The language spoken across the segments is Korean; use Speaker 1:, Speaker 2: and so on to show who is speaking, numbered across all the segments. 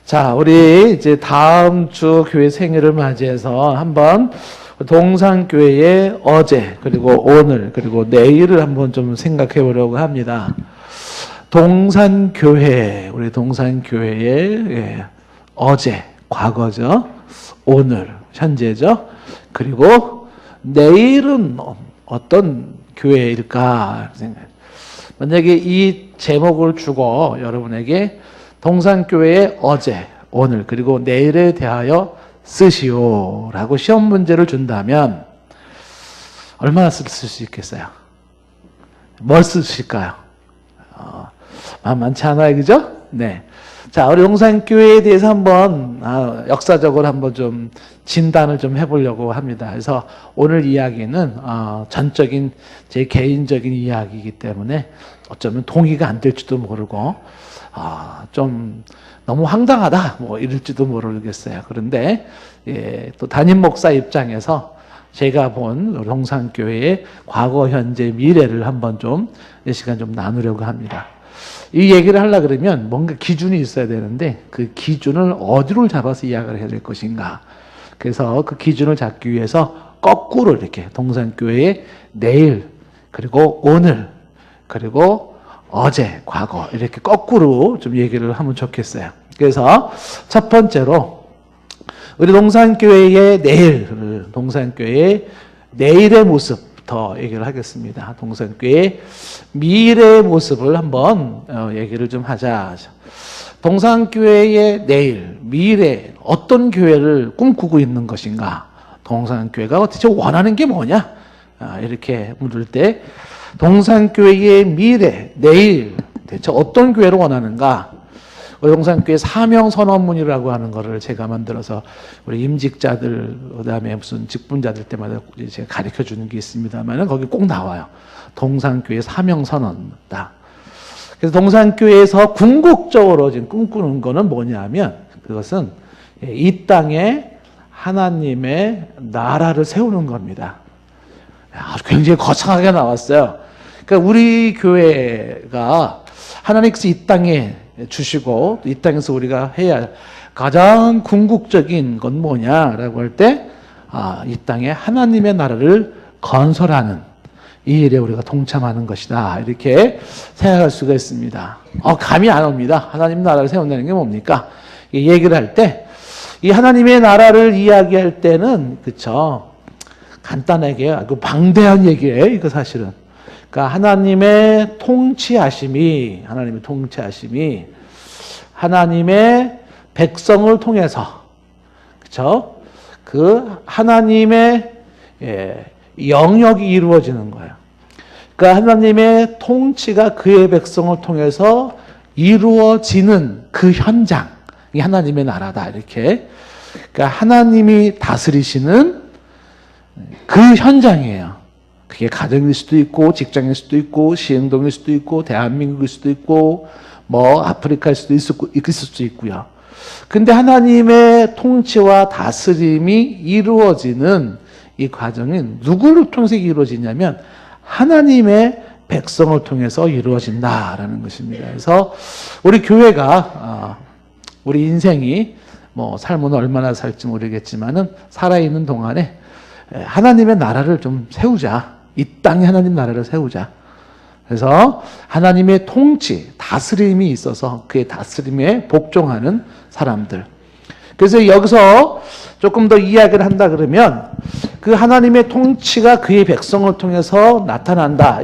Speaker 1: 자, 우리 이제 다음 주 교회 생일을 맞이해서 한번 동산교회의 어제, 그리고 오늘, 그리고 내일을 한번 좀 생각해 보려고 합니다. 동산교회, 우리 동산교회의 어제, 과거죠. 오늘, 현재죠. 그리고 내일은 어떤 교회일까? 만약에 이 제목을 주고 여러분에게 동산교회의 어제, 오늘, 그리고 내일에 대하여 쓰시오라고 시험 문제를 준다면 얼마나 쓸 수 있겠어요? 뭘 쓰실까요? 만만치 않아요, 그죠? 네. 자, 우리 동산교회에 대해서 한번 역사적으로 한번 좀 진단을 좀 해보려고 합니다. 그래서 오늘 이야기는 전적인 제 개인적인 이야기이기 때문에 어쩌면 동의가 안 될지도 모르고 좀 너무 황당하다 뭐 이럴지도 모르겠어요. 그런데 또 담임 목사 입장에서 제가 본 동산교회의 과거, 현재, 미래를 한번 좀 이 시간 좀 나누려고 합니다. 이 얘기를 하려고 그러면 뭔가 기준이 있어야 되는데 그 기준을 어디로 잡아서 이야기를 해야 될 것인가. 그래서 그 기준을 잡기 위해서 거꾸로 이렇게 동산교회의 내일, 그리고 오늘, 그리고 어제, 과거 이렇게 거꾸로 좀 얘기를 하면 좋겠어요. 그래서 첫 번째로 우리 동산교회의 내일, 동산교회의 내일의 모습부터 얘기를 하겠습니다. 동산교회의 미래의 모습을 한번 얘기를 좀 하자. 동산교회의 내일, 미래, 어떤 교회를 꿈꾸고 있는 것인가? 동산교회가 대체 원하는 게 뭐냐? 이렇게 물을 때 동산교회의 미래, 내일, 대체 어떤 교회를 원하는가? 우리 동산교회 사명선언문이라고 하는 거를 제가 만들어서 우리 임직자들, 그 다음에 무슨 직분자들 때마다 제가 가르쳐 주는 게 있습니다만 거기 꼭 나와요. 동산교회 사명선언이다. 그래서 동산교회에서 궁극적으로 지금 꿈꾸는 거는 뭐냐면 그것은 이 땅에 하나님의 나라를 세우는 겁니다. 굉장히 거창하게 나왔어요. 그러니까 우리 교회가 하나님께서 이 땅에 주시고 이 땅에서 우리가 해야 할 가장 궁극적인 건 뭐냐라고 할 때 이 땅에 하나님의 나라를 건설하는 이 일에 우리가 동참하는 것이다. 이렇게 생각할 수가 있습니다. 감이 안 옵니다. 하나님 나라를 세운다는 게 뭡니까? 이 얘기를 할 때 이 하나님의 나라를 이야기할 때는 그쵸? 간단하게 아주 방대한 얘기예요. 이거 사실은. 그러니까 하나님의 통치하심이 하나님의 백성을 통해서 그렇죠? 그 하나님의 영역이 이루어지는 거예요. 그러니까 하나님의 통치가 그의 백성을 통해서 이루어지는 그 현장이 하나님의 나라다. 이렇게. 그러니까 하나님이 다스리시는 그 현장이에요. 그게 가정일 수도 있고 직장일 수도 있고 시행동일 수도 있고 대한민국일 수도 있고 뭐 아프리카일 수도 있을 수도 있고요. 근데 하나님의 통치와 다스림이 이루어지는 이 과정은 누구를 통해서 이루어지냐면 하나님의 백성을 통해서 이루어진다라는 것입니다. 그래서 우리 교회가 우리 인생이 뭐 삶은 얼마나 살지 모르겠지만은 살아있는 동안에 하나님의 나라를 좀 세우자. 이 땅에 하나님 나라를 세우자. 그래서 하나님의 통치, 다스림이 있어서 그의 다스림에 복종하는 사람들. 그래서 여기서 조금 더 이야기를 한다 그러면 그 하나님의 통치가 그의 백성을 통해서 나타난다.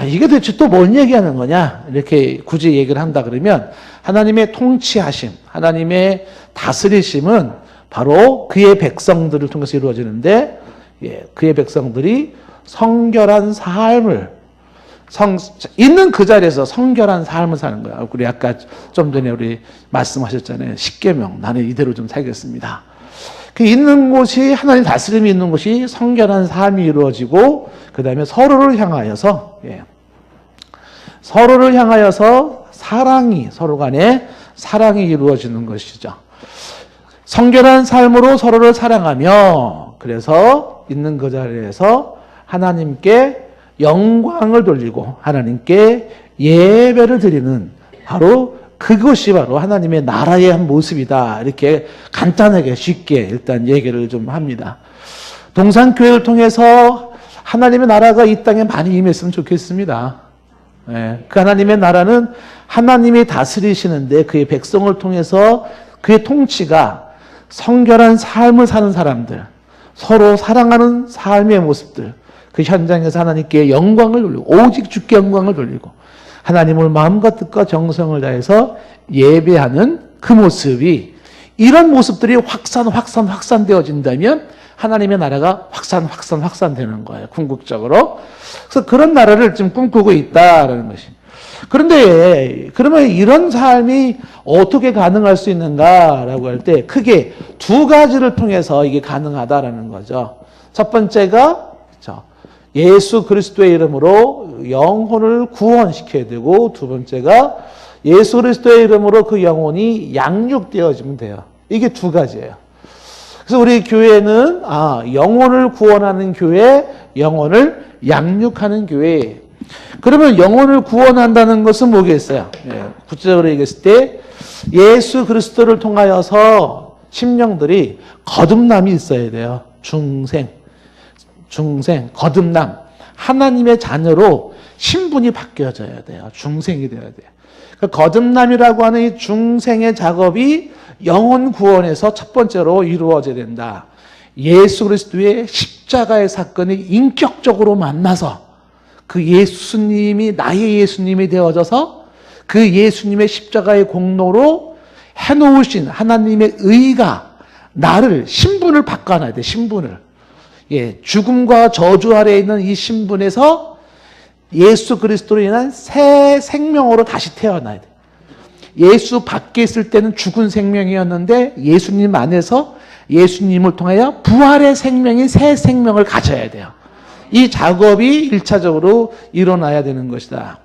Speaker 1: 이게 대체 또 뭔 얘기하는 거냐? 이렇게 굳이 얘기를 한다 그러면 하나님의 통치하심, 하나님의 다스리심은 바로 그의 백성들을 통해서 이루어지는데 그의 백성들이 성결한 삶을 있는 그 자리에서 성결한 삶을 사는 거야. 우리 아까 좀 전에 우리 말씀하셨잖아요. 십계명 나는 이대로 좀 살겠습니다. 그 있는 곳이 하나님 다스림이 있는 곳이 성결한 삶이 이루어지고 그 다음에 서로를 향하여서 사랑이 서로 간에 사랑이 이루어지는 것이죠. 성결한 삶으로 서로를 사랑하며 그래서 있는 그 자리에서 하나님께 영광을 돌리고 하나님께 예배를 드리는 바로 그것이 바로 하나님의 나라의 한 모습이다. 이렇게 간단하게 쉽게 일단 얘기를 좀 합니다. 동산교회를 통해서 하나님의 나라가 이 땅에 많이 임했으면 좋겠습니다. 예, 그 하나님의 나라는 하나님이 다스리시는데 그의 백성을 통해서 그의 통치가 성결한 삶을 사는 사람들, 서로 사랑하는 삶의 모습들, 그 현장에서 하나님께 영광을 돌리고 오직 주께 영광을 돌리고 하나님을 마음과 뜻과 정성을 다해서 예배하는 그 모습이, 이런 모습들이 확산되어진다면 하나님의 나라가 확산되는 거예요. 궁극적으로. 그래서 그런 나라를 지금 꿈꾸고 있다라는 것입니다. 그런데 그러면 이런 삶이 어떻게 가능할 수 있는가라고 할 때 크게 두 가지를 통해서 이게 가능하다라는 거죠. 첫 번째가 예수 그리스도의 이름으로 영혼을 구원시켜야 되고, 두 번째가 예수 그리스도의 이름으로 그 영혼이 양육되어지면 돼요. 이게 두 가지예요. 그래서 우리 교회는 영혼을 구원하는 교회, 영혼을 양육하는 교회. 그러면 영혼을 구원한다는 것은 뭐겠어요? 구체적으로 얘기했을 때 예수 그리스도를 통하여서 심령들이 거듭남이 있어야 돼요. 중생, 거듭남. 하나님의 자녀로 신분이 바뀌어져야 돼요. 중생이 되어야 돼요. 그러니까 거듭남이라고 하는 이 중생의 작업이 영혼 구원에서 첫 번째로 이루어져야 된다. 예수 그리스도의 십자가의 사건이 인격적으로 만나서 그 예수님이 나의 예수님이 되어져서 그 예수님의 십자가의 공로로 해놓으신 하나님의 의가 나를, 신분을 바꿔놔야 돼. 신분을. 죽음과 저주 아래에 있는 이 신분에서 예수 그리스도로 인한 새 생명으로 다시 태어나야 돼. 예수 밖에 있을 때는 죽은 생명이었는데 예수님 안에서 예수님을 통하여 부활의 생명인 새 생명을 가져야 돼요. 이 작업이 1차적으로 일어나야 되는 것이다.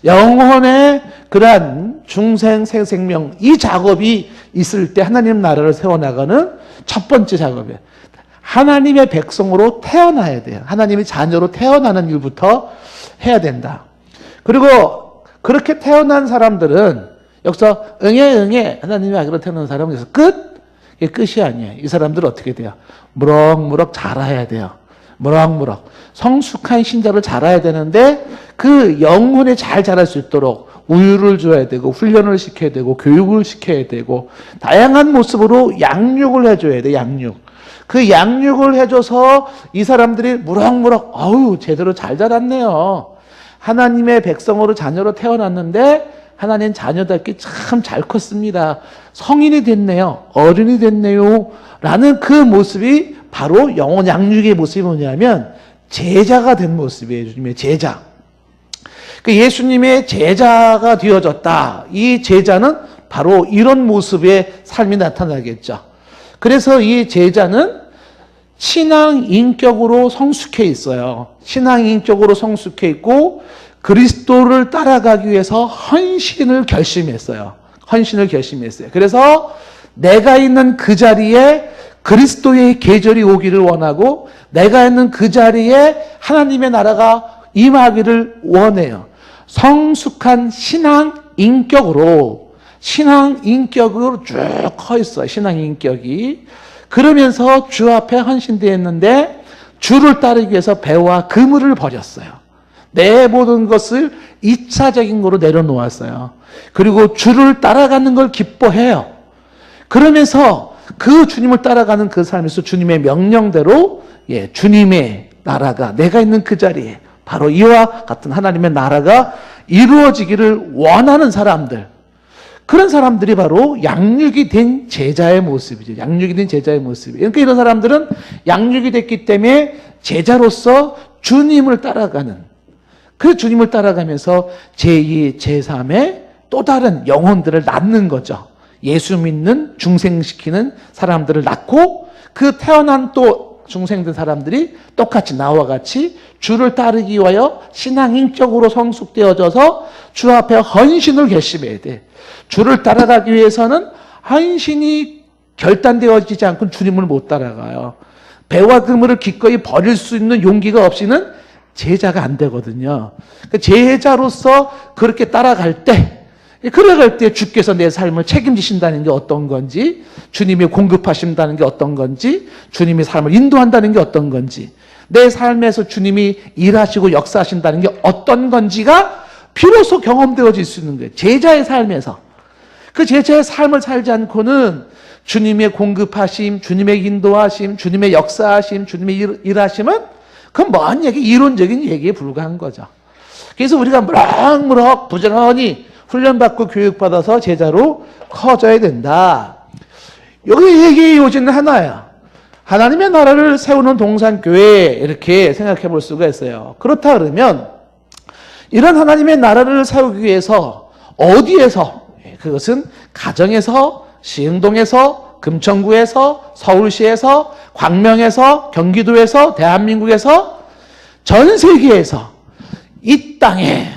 Speaker 1: 영혼의 그러한 중생 새 생명, 이 작업이 있을 때 하나님 나라를 세워나가는 첫 번째 작업이에요. 하나님의 백성으로 태어나야 돼요. 하나님의 자녀로 태어나는 일부터 해야 된다. 그리고 그렇게 태어난 사람들은 여기서 응애 하나님의 아기로 태어난 사람은 여기서 끝? 이게 끝이 아니에요. 이 사람들은 어떻게 돼요? 무럭무럭 자라야 돼요. 무럭무럭 성숙한 신자를 자라야 되는데 그 영혼에 잘 자랄 수 있도록 우유를 줘야 되고 훈련을 시켜야 되고 교육을 시켜야 되고 다양한 모습으로 양육을 해줘야 돼. 그 양육을 해줘서 이 사람들이 무럭무럭 제대로 잘 자랐네요. 하나님의 백성으로 자녀로 태어났는데 하나님 자녀답게 참 잘 컸습니다. 성인이 됐네요. 어른이 됐네요. 라는 그 모습이 바로 영혼 양육의 모습이 뭐냐면 제자가 된 모습이에요. 예수님의 제자. 그 예수님의 제자가 되어졌다. 이 제자는 바로 이런 모습의 삶이 나타나겠죠. 그래서 이 제자는 신앙 인격으로 성숙해 있어요. 신앙 인격으로 성숙해 있고 그리스도를 따라가기 위해서 헌신을 결심했어요. 그래서 내가 있는 그 자리에 그리스도의 계절이 오기를 원하고 내가 있는 그 자리에 하나님의 나라가 임하기를 원해요. 성숙한 신앙 인격으로 쭉 커 있어요. 신앙 인격이. 그러면서 주 앞에 헌신되었는데 주를 따르기 위해서 배와 그물을 버렸어요. 내 모든 것을 2차적인 거로 내려놓았어요. 그리고 주를 따라가는 걸 기뻐해요. 그러면서 그 주님을 따라가는 그 삶에서 주님의 명령대로 주님의 나라가 내가 있는 그 자리에 바로 이와 같은 하나님의 나라가 이루어지기를 원하는 사람들, 그런 사람들이 바로 양육이 된 제자의 모습이죠. 그러니까 이런 사람들은 양육이 됐기 때문에 제자로서 주님을 따라가는, 그 주님을 따라가면서 제2, 제3의 또 다른 영혼들을 낳는 거죠. 예수 믿는 중생시키는 사람들을 낳고 그 태어난 또 중생된 사람들이 똑같이 나와 같이 주를 따르기 위하여 신앙인격으로 성숙되어져서 주 앞에 헌신을 결심해야 돼. 주를 따라가기 위해서는 헌신이 결단되어지지 않고는 주님을 못 따라가요. 배와 그물을 기꺼이 버릴 수 있는 용기가 없이는 제자가 안 되거든요. 제자로서 그렇게 따라갈 때 그래갈 때 주께서 내 삶을 책임지신다는 게 어떤 건지, 주님이 공급하신다는 게 어떤 건지, 주님이 삶을 인도한다는 게 어떤 건지, 내 삶에서 주님이 일하시고 역사하신다는 게 어떤 건지가 비로소 경험되어질 수 있는 거예요. 제자의 삶에서. 그 제자의 삶을 살지 않고는 주님의 공급하심, 주님의 인도하심, 주님의 역사하심, 주님의 일하심은 그건 먼 얘기, 이론적인 얘기에 불과한 거죠. 그래서 우리가 무럭무럭 부지런히 훈련받고 교육받아서 제자로 커져야 된다. 여기 얘기의 요지는 하나야. 하나님의 나라를 세우는 동산교회, 이렇게 생각해 볼 수가 있어요. 그렇다 그러면 이런 하나님의 나라를 세우기 위해서 어디에서, 그것은 가정에서, 시흥동에서, 금천구에서, 서울시에서, 광명에서, 경기도에서, 대한민국에서, 전 세계에서 이 땅에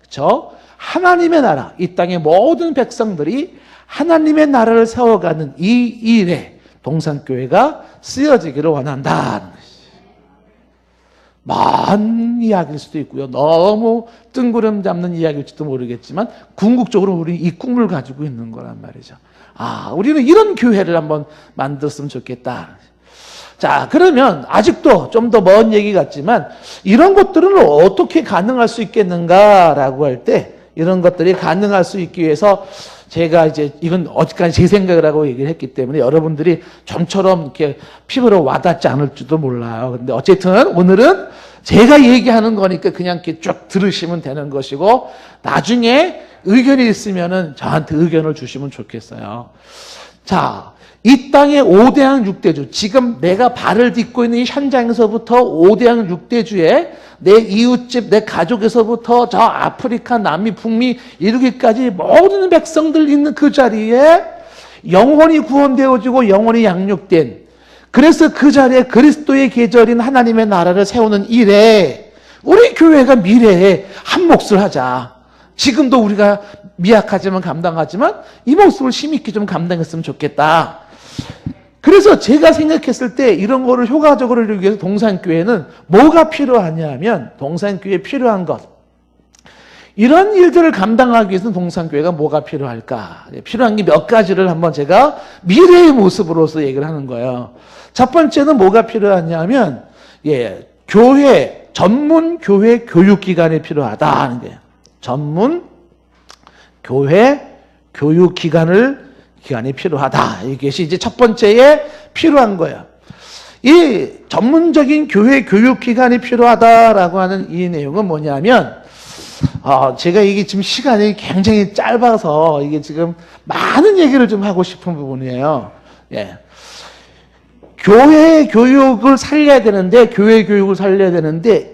Speaker 1: 그렇죠? 하나님의 나라, 이 땅의 모든 백성들이 하나님의 나라를 세워가는 이 일에 동산교회가 쓰여지기를 원한다는 것이. 먼 이야기일 수도 있고요. 너무 뜬구름 잡는 이야기일지도 모르겠지만 궁극적으로 우리는 이 꿈을 가지고 있는 거란 말이죠. 우리는 이런 교회를 한번 만들었으면 좋겠다. 자, 그러면 아직도 좀 더 먼 얘기 같지만 이런 것들은 어떻게 가능할 수 있겠는가라고 할 때, 이런 것들이 가능할 수 있기 위해서 제가 이제 이건 어디까지 제 생각을 하고 얘기를 했기 때문에 여러분들이 좀처럼 이렇게 피부로 와닿지 않을지도 몰라요. 근데 어쨌든 오늘은 제가 얘기하는 거니까 그냥 이렇게 쭉 들으시면 되는 것이고, 나중에 의견이 있으면은 저한테 의견을 주시면 좋겠어요. 자, 이 땅의 5대양 6대주, 지금 내가 발을 딛고 있는 이 현장에서부터 5대양 6대주에 내 이웃집, 내 가족에서부터 저 아프리카, 남미, 북미 이르기까지 모든 백성들 있는 그 자리에 영혼이 구원되어지고 영혼이 양육된, 그래서 그 자리에 그리스도의 계절인 하나님의 나라를 세우는 일에 우리 교회가 미래에 한 몫을 하자. 지금도 우리가 미약하지만 감당하지만 이 몫을 힘있게 좀 감당했으면 좋겠다. 그래서 제가 생각했을 때 이런 거를 효과적으로 이루기 위해서 동산교회는 뭐가 필요하냐면, 동산교회에 필요한 것, 이런 일들을 감당하기 위해서는 동산교회가 뭐가 필요할까? 필요한 게 몇 가지를 한번 제가 미래의 모습으로서 얘기를 하는 거예요. 첫 번째는 뭐가 필요하냐면, 교회, 전문 교회 교육기관이 필요하다 하는 거예요. 전문 교회 교육기관이 필요하다. 이것이 이제 첫 번째에 필요한 거예요. 이 전문적인 교회 교육기관이 필요하다라고 하는 이 내용은 뭐냐면, 제가 이게 지금 시간이 굉장히 짧아서 이게 지금 많은 얘기를 좀 하고 싶은 부분이에요. 교회 교육을 살려야 되는데,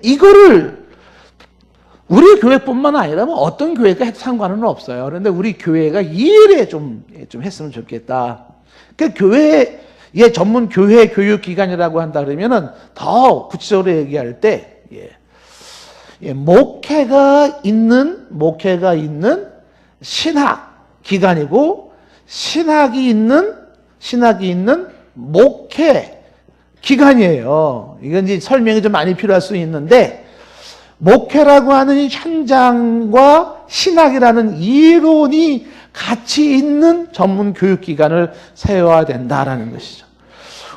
Speaker 1: 이거를 우리 교회뿐만 아니라 어떤 교회가 해도 상관은 없어요. 그런데 우리 교회가 이 일에 좀 했으면 좋겠다. 그 교회의 전문 교회 교육기관이라고 한다 그러면은 더 구체적으로 얘기할 때, 목회가 있는 신학 기관이고, 신학이 있는 목회 기관이에요. 이건 이제 설명이 좀 많이 필요할 수 있는데, 목회라고 하는 현장과 신학이라는 이론이 같이 있는 전문 교육기관을 세워야 된다라는 것이죠.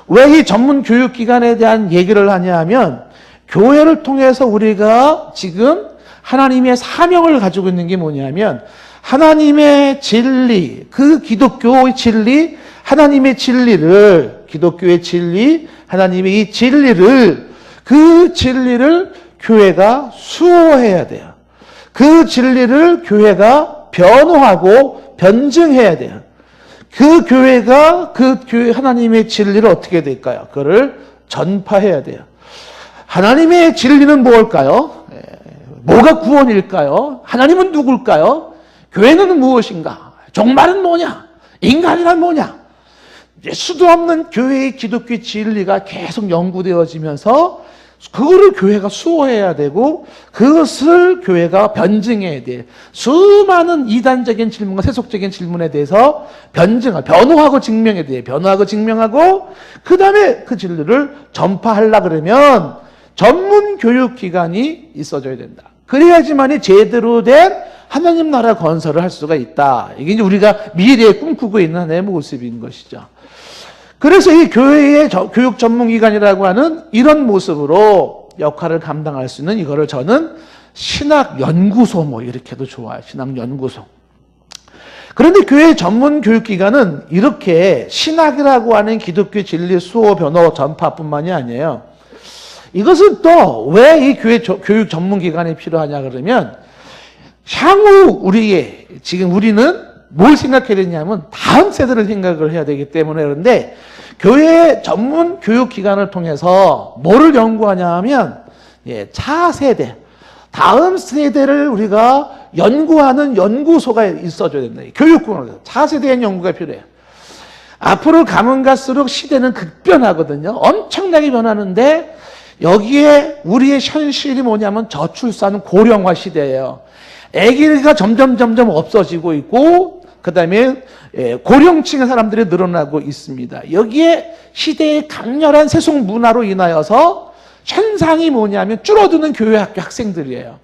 Speaker 1: 왜 이 전문 교육기관에 대한 얘기를 하냐 하면, 교회를 통해서 우리가 지금 하나님의 사명을 가지고 있는 게 뭐냐면, 하나님의 진리, 그 기독교의 진리, 하나님의 진리를, 기독교의 진리, 하나님의 이 진리를, 그 진리를 교회가 수호해야 돼요. 그 진리를 교회가 변호하고 변증해야 돼요. 그 교회가 그 교회 하나님의 진리를 어떻게 될까요? 그거를 전파해야 돼요. 하나님의 진리는 뭘까요? 뭐가 구원일까요? 하나님은 누굴까요? 교회는 무엇인가? 종말은 뭐냐? 인간이란 뭐냐? 수도 없는 교회의 기독교 진리가 계속 연구되어지면서 그거를 교회가 수호해야 되고, 그것을 교회가 변증해야 돼. 수많은 이단적인 질문과 세속적인 질문에 대해서 변호하고 증명해야 돼. 변호하고 증명하고, 그 다음에 그 진리를 전파하려고 그러면 전문 교육기관이 있어줘야 된다. 그래야지만이 제대로 된 하나님 나라 건설을 할 수가 있다. 이게 이제 우리가 미래에 꿈꾸고 있는 하나의 모습인 것이죠. 그래서 이 교회의 교육 전문기관이라고 하는 이런 모습으로 역할을 감당할 수 있는 이거를 저는 신학연구소 뭐 이렇게도 좋아요. 신학연구소. 그런데 교회 전문 교육기관은 이렇게 신학이라고 하는 기독교 진리 수호 변호 전파뿐만이 아니에요. 이것은 또 왜 이 교회 교육 전문기관이 필요하냐 그러면 향후 지금 우리는 뭘 생각해야 되냐면 다음 세대를 생각을 해야 되기 때문에 그런데 교회 전문 교육기관을 통해서 뭐를 연구하냐 하면 차세대, 다음 세대를 우리가 연구하는 연구소가 있어줘야 된다. 교육공학에서 차세대의 연구가 필요해요. 앞으로 가면 갈수록 시대는 급변하거든요. 엄청나게 변하는데 여기에 우리의 현실이 뭐냐면 저출산 고령화 시대예요. 아기가 점점 없어지고 있고 그 다음에 고령층의 사람들이 늘어나고 있습니다. 여기에 시대의 강렬한 세속 문화로 인하여서 현상이 뭐냐면 줄어드는 교회 학교 학생들이에요.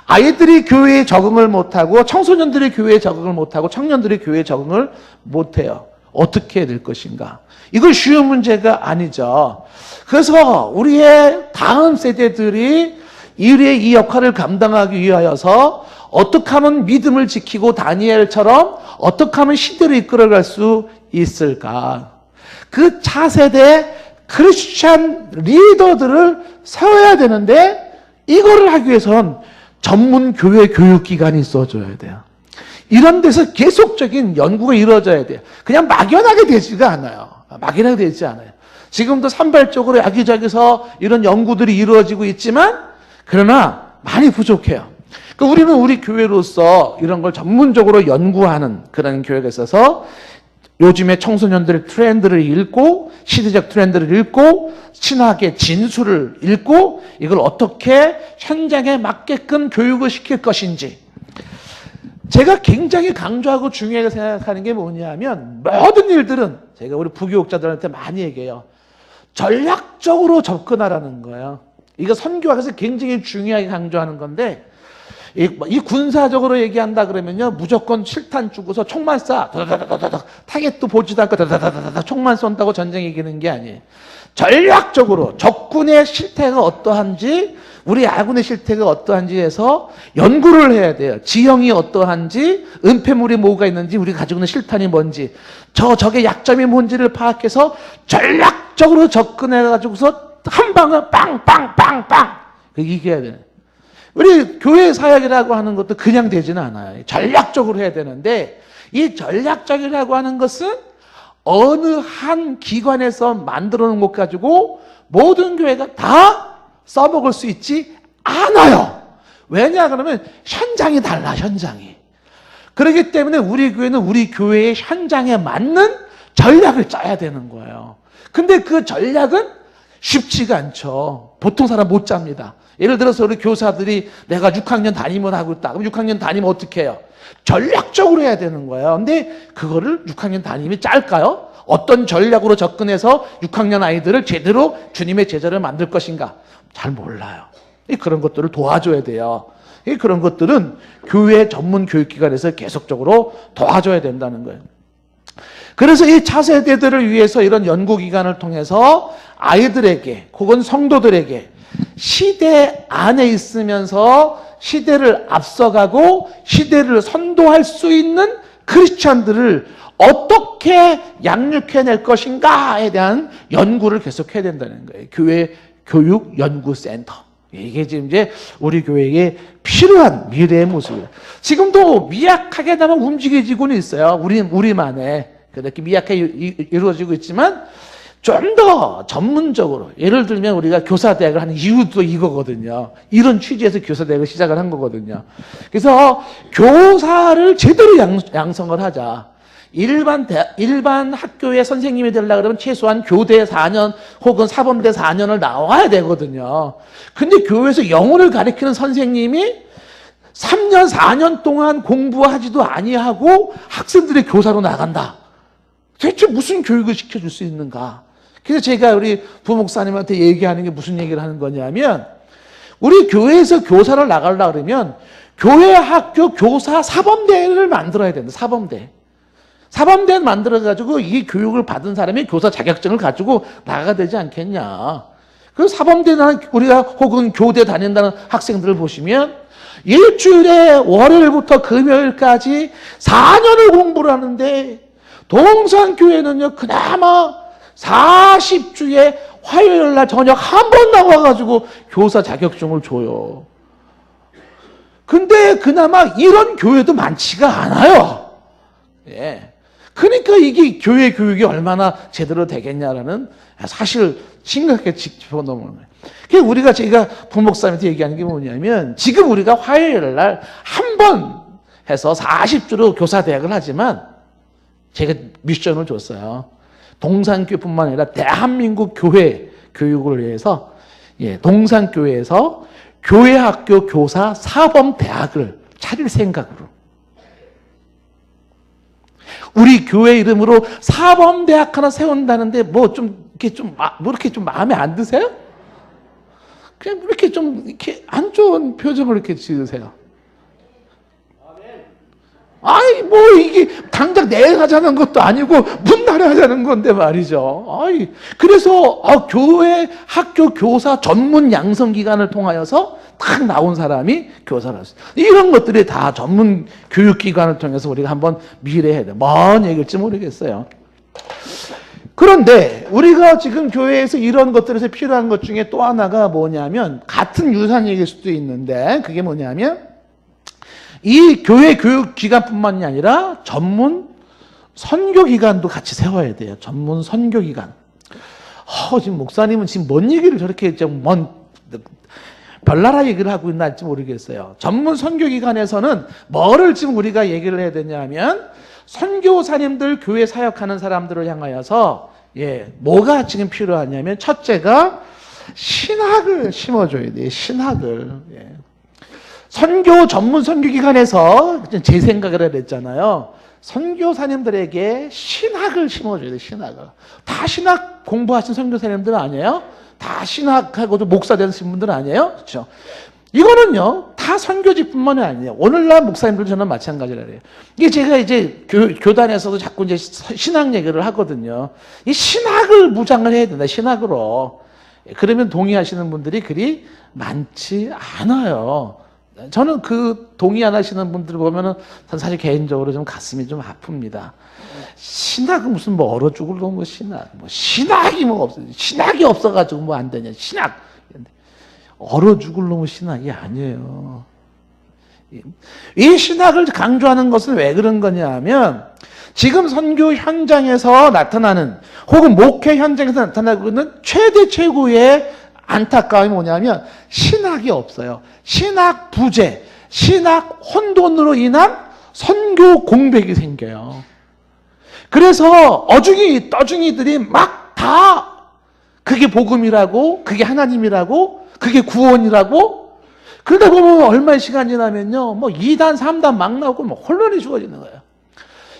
Speaker 1: 아이들이 교회에 적응을 못하고 청소년들이 교회에 적응을 못하고 청년들이 교회에 적응을 못해요. 어떻게 해야 될 것인가? 이건 쉬운 문제가 아니죠. 그래서 우리의 다음 세대들이 이 역할을 감당하기 위하여서 어떻게 하면 믿음을 지키고 다니엘처럼 어떻게 하면 시대를 이끌어갈 수 있을까? 그 차세대 크리스찬 리더들을 세워야 되는데 이거를 하기 위해서는 전문 교회 교육기관이 있어줘야 돼요. 이런 데서 계속적인 연구가 이루어져야 돼요. 그냥 막연하게 되지가 않아요. 막연하게 되지 않아요. 지금도 산발적으로 여기저기서 이런 연구들이 이루어지고 있지만 그러나 많이 부족해요. 우리는 우리 교회로서 이런 걸 전문적으로 연구하는 그런 교회가 있어서 요즘에 청소년들의 트렌드를 읽고 시대적 트렌드를 읽고 신학의 진수를 읽고 이걸 어떻게 현장에 맞게끔 교육을 시킬 것인지 제가 굉장히 강조하고 중요하게 생각하는 게 뭐냐면 모든 일들은 제가 우리 부교육자들한테 많이 얘기해요. 전략적으로 접근하라는 거예요. 이거 선교학에서 굉장히 중요하게 강조하는 건데 이 군사적으로 얘기한다 그러면요 무조건 실탄 주고서 총만 쏴 타겟도 보지도 않고 총만 쏜다고 전쟁 이기는 게 아니에요. 전략적으로 적군의 실태가 어떠한지 우리 아군의 실태가 어떠한지 해서 연구를 해야 돼요. 지형이 어떠한지 은폐물이 뭐가 있는지 우리가 가지고 있는 실탄이 뭔지 적의 약점이 뭔지를 파악해서 전략적으로 접근해가지고서 한 방을 빵빵빵빵 이겨야 돼요. 우리 교회 사역이라고 하는 것도 그냥 되지는 않아요. 전략적으로 해야 되는데 이 전략적이라고 하는 것은 어느 한 기관에서 만들어 놓은 것 가지고 모든 교회가 다 써먹을 수 있지 않아요. 왜냐 그러면 현장이 달라. 현장이. 그렇기 때문에 우리 교회는 우리 교회의 현장에 맞는 전략을 짜야 되는 거예요. 근데 그 전략은 쉽지가 않죠. 보통 사람 못 짭니다. 예를 들어서 우리 교사들이 내가 6학년 담임을 하고 있다. 그럼 6학년 담임은 어떻게 해요? 전략적으로 해야 되는 거예요. 근데 그거를 6학년 담임이 짤까요? 어떤 전략으로 접근해서 6학년 아이들을 제대로 주님의 제자를 만들 것인가? 잘 몰라요. 그런 것들을 도와줘야 돼요. 그런 것들은 교회 전문 교육기관에서 계속적으로 도와줘야 된다는 거예요. 그래서 이 차세대들을 위해서 이런 연구기관을 통해서 아이들에게 혹은 성도들에게 시대 안에 있으면서 시대를 앞서가고 시대를 선도할 수 있는 크리스찬들을 어떻게 양육해낼 것인가에 대한 연구를 계속해야 된다는 거예요. 교회 교육연구센터. 이게 지금 이제 우리 교회에 필요한 미래의 모습이에요. 지금도 미약하게나마 움직여지고는 있어요. 우리만의. 그렇게 미약하게 이루어지고 있지만 좀 더 전문적으로 예를 들면 우리가 교사대학을 하는 이유도 이거거든요. 이런 취지에서 교사대학을 시작을 한 거거든요. 그래서 교사를 제대로 양성을 하자. 일반 학교의 선생님이 되려고 그러면 최소한 교대 4년 혹은 사범대 4년을 나와야 되거든요. 근데 교회에서 영어를 가르치는 선생님이 3년, 4년 동안 공부하지도 아니하고 학생들의 교사로 나간다. 대체 무슨 교육을 시켜줄 수 있는가? 그래서 제가 우리 부목사님한테 얘기하는 게 무슨 얘기를 하는 거냐면 우리 교회에서 교사를 나가려고 그러면 교회 학교 교사 사범대를 만들어야 된다. 사범대. 사범대 만들어가지고 이 교육을 받은 사람이 교사 자격증을 가지고 나가야 되지 않겠냐. 그래서 사범대나 우리가 혹은 교대 다닌다는 학생들을 보시면 일주일에 월요일부터 금요일까지 4년을 공부를 하는데 동산교회는요, 그나마 40주에 화요일 날 저녁 한 번 나와가지고 교사 자격증을 줘요. 근데 그나마 이런 교회도 많지가 않아요. 예. 그러니까 이게 교회 교육이 얼마나 제대로 되겠냐라는 사실 심각하게 짚어놓는 거예요. 그래서 우리가 제가 부목사님한테 얘기하는 게 뭐냐면 지금 우리가 화요일 날 한 번 해서 40주로 교사 대학을 하지만 제가 미션을 줬어요. 동산교회뿐만 아니라 대한민국 교회 교육을 위해서 동산교회에서 교회학교 교사 사범대학을 차릴 생각으로. 우리 교회 이름으로 사범대학 하나 세운다는데 뭐 이렇게 좀 마음에 안 드세요? 그냥 이렇게 좀 이렇게 안 좋은 표정을 이렇게 지으세요. 아이, 뭐, 이게, 당장 내일 하자는 것도 아니고, 문날에 하자는 건데 말이죠. 아이, 그래서, 교회, 학교 교사 전문 양성기관을 통하여서 딱 나온 사람이 교사를 했어요. 이런 것들이 다 전문 교육기관을 통해서 우리가 한번 미래에 해야 돼. 뭔 얘기일지 모르겠어요. 그런데, 우리가 지금 교회에서 이런 것들에서 필요한 것 중에 또 하나가 뭐냐면, 같은 유산 얘기일 수도 있는데, 그게 뭐냐면, 이 교회 교육기관뿐만이 아니라 전문 선교기관도 같이 세워야 돼요. 전문 선교기관. 지금 목사님은 지금 뭔 얘기를 저렇게 좀 별나라 얘기를 하고 있나 할지 모르겠어요. 전문 선교기관에서는 뭐를 지금 우리가 얘기를 해야 되냐면 선교사님들 교회 사역하는 사람들을 향하여서 뭐가 지금 필요하냐면 첫째가 신학을 심어줘야 돼요. 신학을. 선교 전문 선교기관에서 제 생각을 해야 됐잖아요. 선교사님들에게 신학을 심어줘야 돼요. 신학을. 다 신학 공부하신 선교사님들 아니에요? 다 신학하고도 목사 되신 분들 아니에요? 그렇죠? 이거는요, 다 선교지뿐만이 아니에요. 오늘날 목사님들 저는 마찬가지라 그래요. 이게 제가 이제 교단에서도 자꾸 이제 신학 얘기를 하거든요. 이 신학을 무장을 해야 된다. 신학으로. 그러면 동의하시는 분들이 그리 많지 않아요. 저는 그 동의 안 하시는 분들 보면은 사실 개인적으로 좀 가슴이 좀 아픕니다. 신학은 무슨 뭐 얼어 죽을 놈 뭐 신학이 뭐 없어. 신학이 없어가지고 뭐 안 되냐. 신학. 얼어 죽을 놈의 신학이 아니에요. 이 신학을 강조하는 것은 왜 그런 거냐 하면 지금 선교 현장에서 나타나는 혹은 목회 현장에서 나타나고 있는 최대 최고의 안타까움이 뭐냐면 신학이 없어요. 신학 부재, 신학 혼돈으로 인한 선교 공백이 생겨요. 그래서 어중이 떠중이들이 막 다 그게 복음이라고, 그게 하나님이라고, 그게 구원이라고 그러다 보면 얼마의 시간이 지나면요 뭐 2단 3단 막 나오고 뭐 혼란이 주어지는 거예요.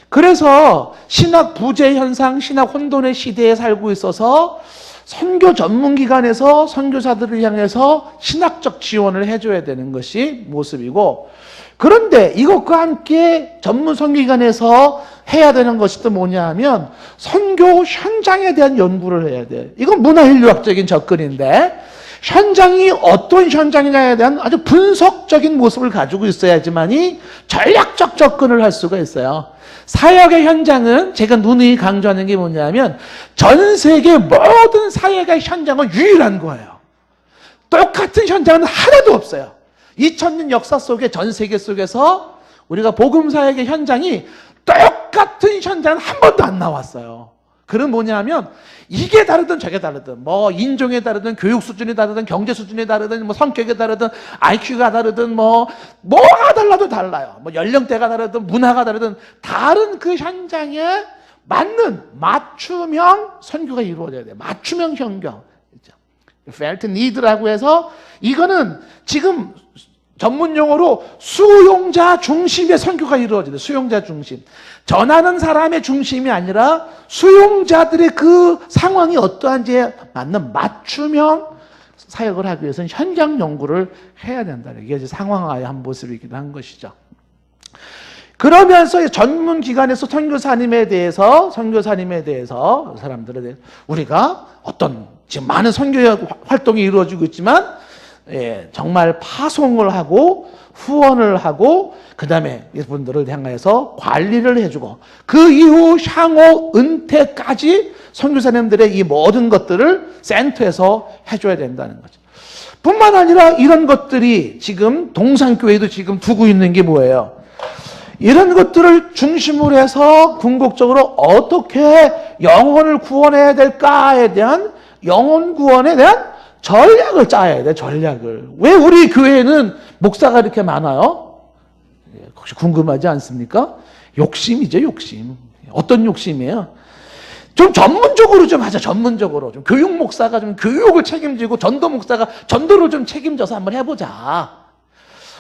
Speaker 1: 그래서 신학 부재 현상, 신학 혼돈의 시대에 살고 있어서 선교 전문기관에서 선교사들을 향해서 신학적 지원을 해줘야 되는 것이 모습이고, 그런데 이것과 함께 전문 선교기관에서 해야 되는 것이 또 뭐냐 하면 선교 현장에 대한 연구를 해야 돼요. 이건 문화인류학적인 접근인데 현장이 어떤 현장이냐에 대한 아주 분석적인 모습을 가지고 있어야지만이 전략적 접근을 할 수가 있어요. 사역의 현장은 제가 누누이 강조하는 게 뭐냐면 전 세계 모든 사역의 현장은 유일한 거예요. 똑같은 현장은 하나도 없어요. 2000년 역사 속에 전 세계 속에서 우리가 복음 사역의 현장이 똑같은 현장은 한 번도 안 나왔어요. 그건 뭐냐면 이게 다르든 저게 다르든 뭐 인종에 다르든 교육 수준이 다르든 경제 수준이 다르든 뭐 성격이 다르든 IQ가 다르든 뭐가 달라도 달라요. 뭐 연령대가 다르든 문화가 다르든 다른 그 현장에 맞는 맞춤형 선교가 이루어져야 돼요. 맞춤형 선교. Felt need라고 해서 이거는 지금 전문 용어로 수용자 중심의 선교가 이루어져요. 수용자 중심. 전하는 사람의 중심이 아니라 수용자들의 그 상황이 어떠한지에 맞는 맞춤형 사역을 하기 위해서는 현장 연구를 해야 된다는 게 이제 상황화의 한 모습이기도 한 것이죠. 그러면서 전문 기관에서 선교사님에 대해서 사람들에 대해 우리가 어떤 지금 많은 선교 활동이 이루어지고 있지만 정말 파송을 하고 후원을 하고 그 다음에 이분들을 향해서 관리를 해주고 그 이후 향후 은퇴까지 선교사님들의 이 모든 것들을 센터에서 해줘야 된다는 거죠. 뿐만 아니라 이런 것들이 지금 동산교회도 지금 두고 있는 게 뭐예요? 이런 것들을 중심으로 해서 궁극적으로 어떻게 영혼을 구원해야 될까에 대한 영혼 구원에 대한 전략을 짜야 돼, 전략을. 왜 우리 교회에는 목사가 이렇게 많아요? 혹시 궁금하지 않습니까? 욕심이죠, 욕심. 어떤 욕심이에요? 좀 전문적으로 좀 하자, 전문적으로. 좀 교육 목사가 좀 교육을 책임지고 전도 목사가 전도를 좀 책임져서 한번 해보자.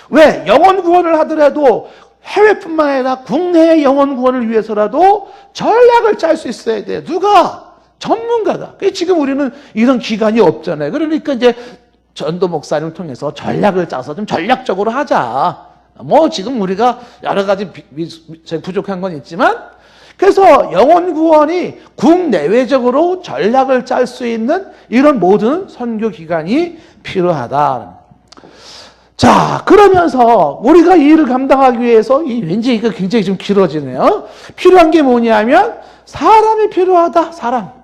Speaker 1: 왜? 영혼 구원을 하더라도 해외뿐만 아니라 국내의 영혼 구원을 위해서라도 전략을 짤 수 있어야 돼요. 누가? 전문가가. 지금 우리는 이런 기관이 없잖아요. 그러니까 이제 전도 목사님을 통해서 전략을 짜서 좀 전략적으로 하자. 뭐 지금 우리가 여러 가지 부족한 건 있지만 그래서 영혼 구원이 국내외적으로 전략을 짤 수 있는 이런 모든 선교 기관이 필요하다. 자, 그러면서 우리가 이 일을 감당하기 위해서 왠지 이거 굉장히 좀 길어지네요. 필요한 게 뭐냐면 사람이 필요하다. 사람.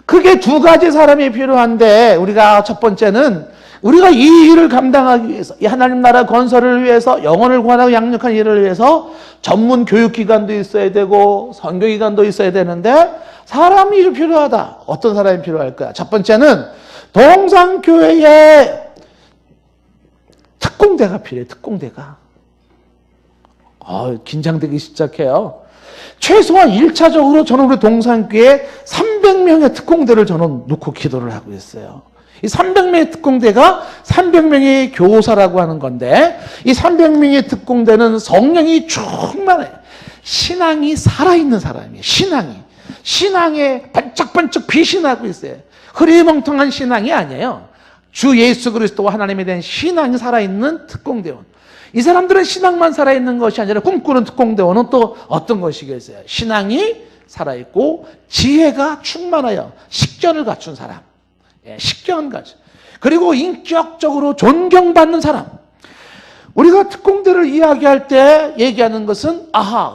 Speaker 1: 그게 두 가지 사람이 필요한데 우리가 첫 번째는 우리가 이 일을 감당하기 위해서 이 하나님 나라 건설을 위해서 영혼을 구원하고 양육하는 일을 위해서 전문 교육기관도 있어야 되고 선교기관도 있어야 되는데 사람이 좀 필요하다. 어떤 사람이 필요할까요? 첫 번째는 동산교회에 특공대가 필요해요. 특공대가. 긴장되기 시작해요. 최소한 1차적으로 저는 우리 동산교회에 300명의 특공대를 저는 놓고 기도를 하고 있어요. 이 300명의 특공대가 300명의 교사라고 하는 건데 이 300명의 특공대는 성령이 충만해. 신앙이 살아있는 사람이에요. 신앙에 반짝반짝 빛이 나고 있어요. 흐리멍텅한 신앙이 아니에요. 주 예수 그리스도와 하나님에 대한 신앙이 살아있는 특공대원. 이 사람들은 신앙만 살아있는 것이 아니라 꿈꾸는 특공대원은 또 어떤 것이겠어요? 신앙이 살아있고 지혜가 충만하여 식견을 갖춘 사람. 식견 갖춘. 그리고 인격적으로 존경받는 사람. 우리가 특공대를 이야기할 때 얘기하는 것은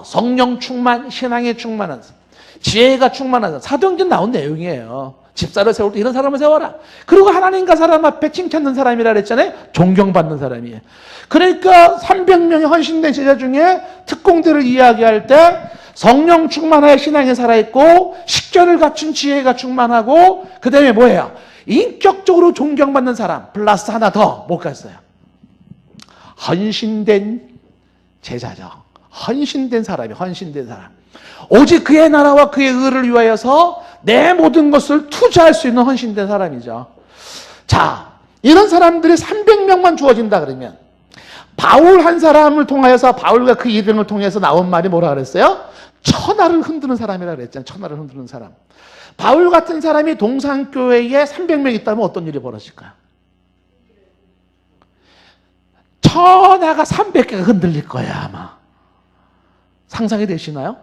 Speaker 1: 성령 충만, 신앙에 충만한 사람. 지혜가 충만한 사람. 사도행전 나온 내용이에요. 집사를 세울 때 이런 사람을 세워라. 그리고 하나님과 사람 앞에 칭찬하는 사람이라 그랬잖아요. 존경받는 사람이에요. 그러니까 300명의 헌신된 제자 중에 특공대를 이야기할 때 성령 충만하여 신앙에 살아있고 식견을 갖춘 지혜가 충만하고 그 다음에 뭐예요? 인격적으로 존경받는 사람 플러스 하나 더 못 갔어요. 헌신된 제자죠. 헌신된 사람이 헌신된 사람. 오직 그의 나라와 그의 의를 위하여서 내 모든 것을 투자할 수 있는 헌신된 사람이죠. 자, 이런 사람들이 300명만 주어진다 그러면 바울 한 사람을 통하여서 바울과 그 일행을 통해서 나온 말이 뭐라 그랬어요? 천하를 흔드는 사람이라 그랬잖아요. 천하를 흔드는 사람. 바울 같은 사람이 동산교회에 300명 있다면 어떤 일이 벌어질까요? 천하가 300개가 흔들릴 거야 아마. 상상이 되시나요?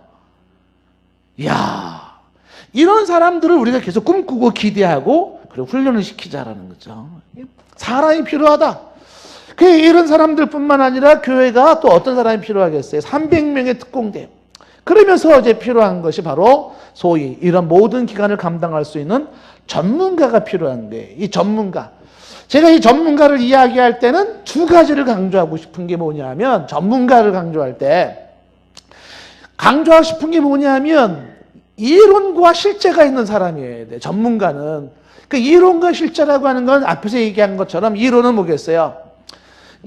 Speaker 1: 이야, 이런 사람들을 우리가 계속 꿈꾸고 기대하고 그리고 훈련을 시키자라는 거죠. 사람이 필요하다. 이런 사람들 뿐만 아니라 교회가 또 어떤 사람이 필요하겠어요? 300명의 특공대. 그러면서 이제 필요한 것이 바로 소위 이런 모든 기관을 감당할 수 있는 전문가가 필요한데 이 전문가. 제가 이 전문가를 이야기할 때는 두 가지를 강조하고 싶은 게 뭐냐면 전문가를 강조할 때 강조하고 싶은 게 뭐냐면 이론과 실제가 있는 사람이어야 돼. 전문가는. 그 이론과 실제라고 하는 건 앞에서 얘기한 것처럼 이론은 뭐겠어요?